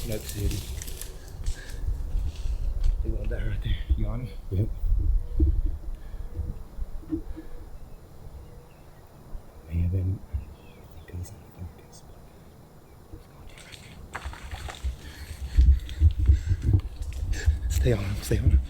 Smoke City. You want that right there? You on it? Yep. May have been. Stay on him, stay on him.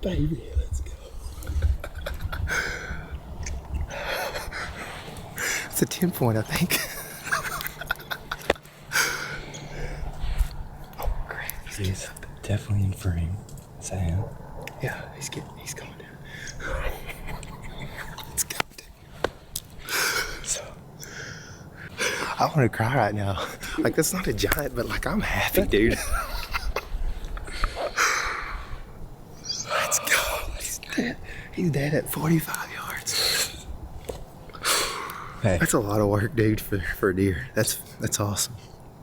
Baby, let's go. It's a 10 point, I think. Oh, great. He's definitely in frame. Is that him? Yeah, he's going down. Let's go, dude. So, I want to cry right now. Like, that's not a giant, but like, I'm happy, dude. Let's go. He's dead. He's dead at 45 yards. Hey. That's a lot of work, dude, for a deer. That's awesome.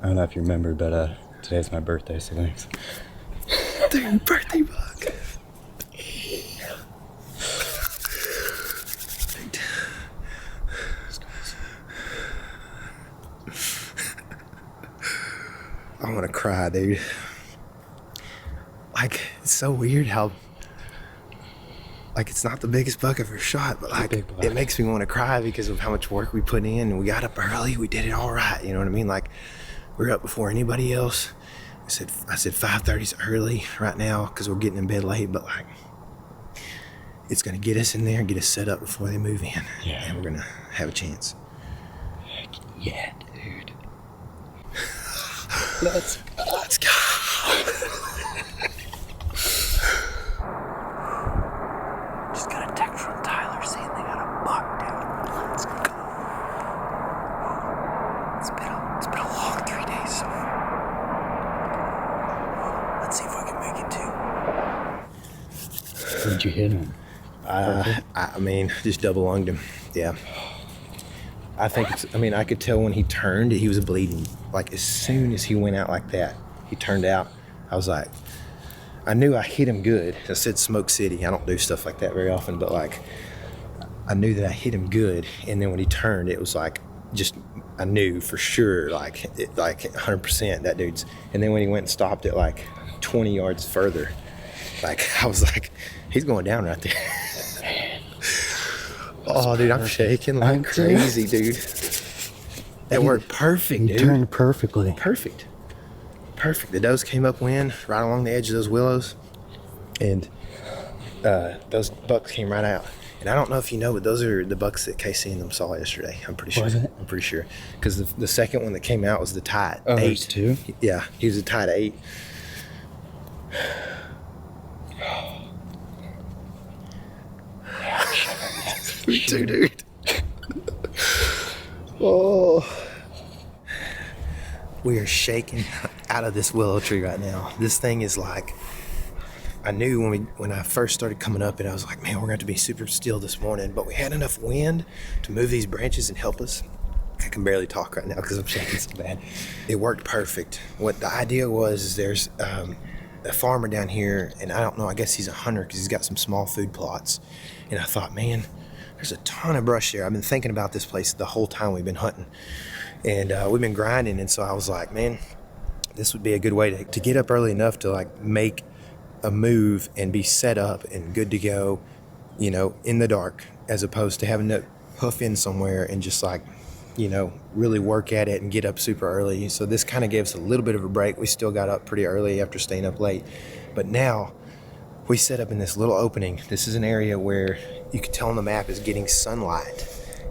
I don't know if you remember, but today's my birthday, so thanks. Dude, birthday buck. I want to cry, dude. Like, it's so weird how, like, it's not the biggest buck I've ever shot, but like, it makes me want to cry because of how much work we put in, and we got up early. We did it all right. You know what I mean? Like, we're up before anybody else. I said 5:30 is early right now because we're getting in bed late, but like, it's gonna get us in there and get us set up before they move in. Yeah. And we're gonna have a chance. Heck yeah, dude. Let's go. Just got a text from Tyler saying they got a buck down. Let's go. It's been a long 3 days so far. Let's see if we can make it too. Where'd you hit him? I mean, just double lunged him. Yeah. I think I could tell when he turned, he was bleeding. Like, as soon as he went out like that, he turned out. I was like, I knew I hit him good. I said Smoke City. I don't do stuff like that very often, but like, I knew that I hit him good. And then when he turned, it was like, just, I knew for sure, like 100% that dude's. And then when he went and stopped it like 20 yards further, like, I was like, he's going down right there. Oh, dude, I'm shaking like crazy, dude. That worked perfect, dude. Turned perfectly. Perfect. The does came upwind right along the edge of those willows, and those bucks came right out. And I don't know if you know, but those are the bucks that Casey and them saw yesterday. I'm pretty sure. Was it? I'm pretty sure. Because the second one that came out was the tie at 8. There's two? Yeah, he was a tie at 8. Me too, dude. Oh. We are shaking out of this willow tree right now. This thing is like, I knew when I first started coming up it, I was like, man, we're going to have to be super still this morning. But we had enough wind to move these branches and help us. I can barely talk right now because I'm shaking so bad. It worked perfect. What the idea was is there's a farmer down here, and I don't know, I guess he's a hunter because he's got some small food plots. And I thought, man, there's a ton of brush there. I've been thinking about this place the whole time we've been hunting. And we've been grinding, and so I was like, man, this would be a good way to get up early enough to like make a move and be set up and good to go, you know, in the dark, as opposed to having to hoof in somewhere and just like, you know, really work at it and get up super early. So this kind of gave us a little bit of a break. We still got up pretty early after staying up late, but now we set up in this little opening. This is an area where you can tell on the map is getting sunlight,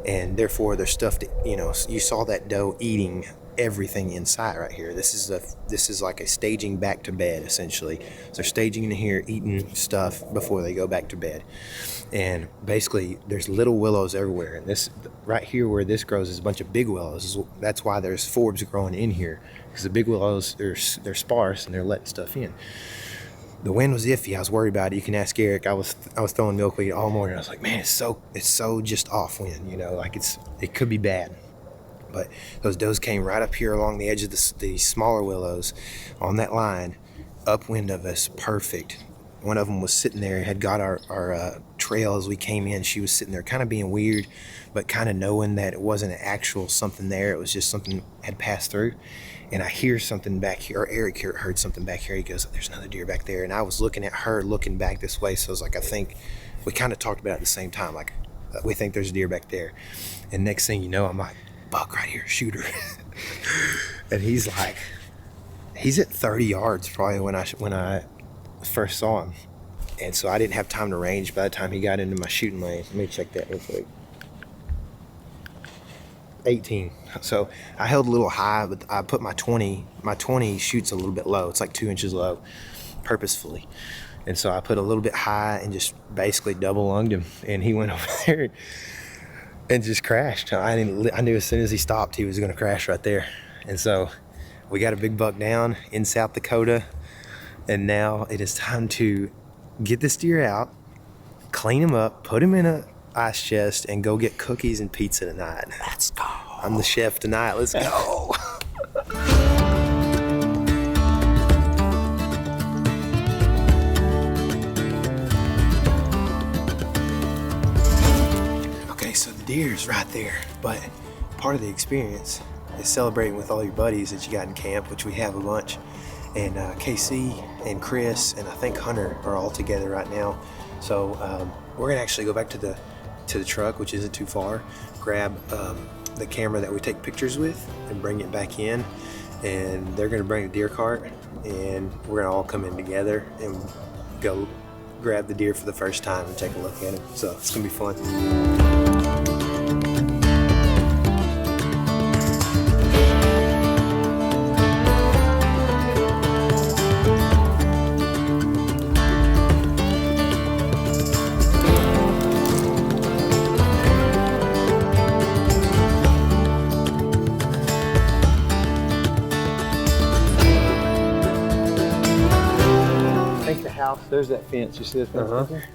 and therefore there's stuff that, you know, you saw that doe eating everything in sight right here. This is like a staging back to bed, essentially. So they're staging in here, eating stuff before they go back to bed. And basically there's little willows everywhere, and this right here where this grows is a bunch of big willows. That's why there's forbs growing in here, because the big willows, they're sparse and they're letting stuff in. The wind was iffy. I was worried about it. You can ask Eric. I was throwing milkweed all morning. I was like, man, it's so just off wind, you know, like it could be bad. But those does came right up here along the edge of the smaller willows on that line, upwind of us, perfect. One of them was sitting there, had got our trail as we came in. She was sitting there kind of being weird, but kind of knowing that it wasn't an actual something there. It was just something had passed through. And I hear something back here, or Eric heard something back here. He goes, there's another deer back there. And I was looking at her, looking back this way. So I was like, I think we kind of talked about it at the same time. Like, we think there's a deer back there. And next thing you know, I'm like, buck right here, shoot her. And he's like, he's at 30 yards probably when I first saw him. And so I didn't have time to range by the time he got into my shooting lane. Let me check that real quick. 18. So I held a little high, but I put my 20 shoots a little bit low. It's like 2 inches low purposefully. And so I put a little bit high and just basically double lunged him. And he went over there and just crashed. I knew as soon as he stopped, he was going to crash right there. And so we got a big buck down in South Dakota. And now it is time to get this deer out, clean him up, put him in a ice chest, and go get cookies and pizza tonight. Let's go. I'm the chef tonight. Let's go. Okay, so the deer's right there, but part of the experience is celebrating with all your buddies that you got in camp, which we have a bunch. And KC and Chris and I think Hunter are all together right now. So we're gonna actually go back to the truck, which isn't too far, grab the camera that we take pictures with and bring it back in. And they're gonna bring a deer cart, and we're gonna all come in together and go grab the deer for the first time and take a look at him. So it's gonna be fun. There's that fence. You see that fence right there?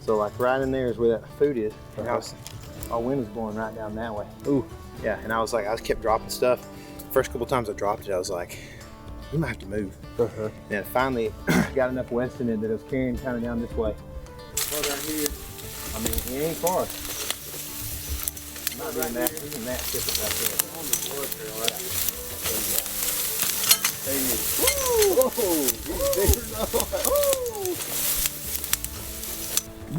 So like right in there is where that food is. And our wind was blowing right down that way. Ooh, yeah. And I was like, I kept dropping stuff. First couple times I dropped it, I was like, you might have to move. And finally got enough west in it that it was carrying kind of down this way. Well, down here, I mean, it ain't far. Might be in that. We can match this right there. On the blood trail, right? There he is.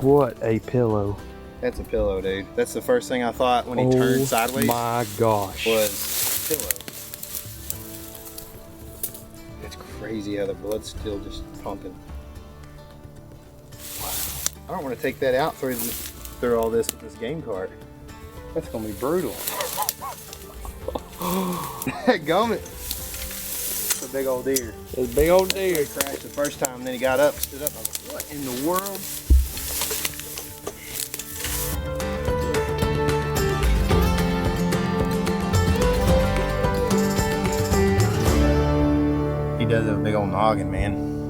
What a pillow. That's a pillow, dude. That's the first thing I thought when he turned sideways. Oh my gosh. Was pillow. It's crazy how the blood's still just pumping. Wow. I don't want to take that out through all this with this game cart. That's going to be brutal. That gummit. A big old deer. It's a big old deer. He crashed the first time, and then he got up, stood up. I was like, what in the world? He does have a big old noggin, man.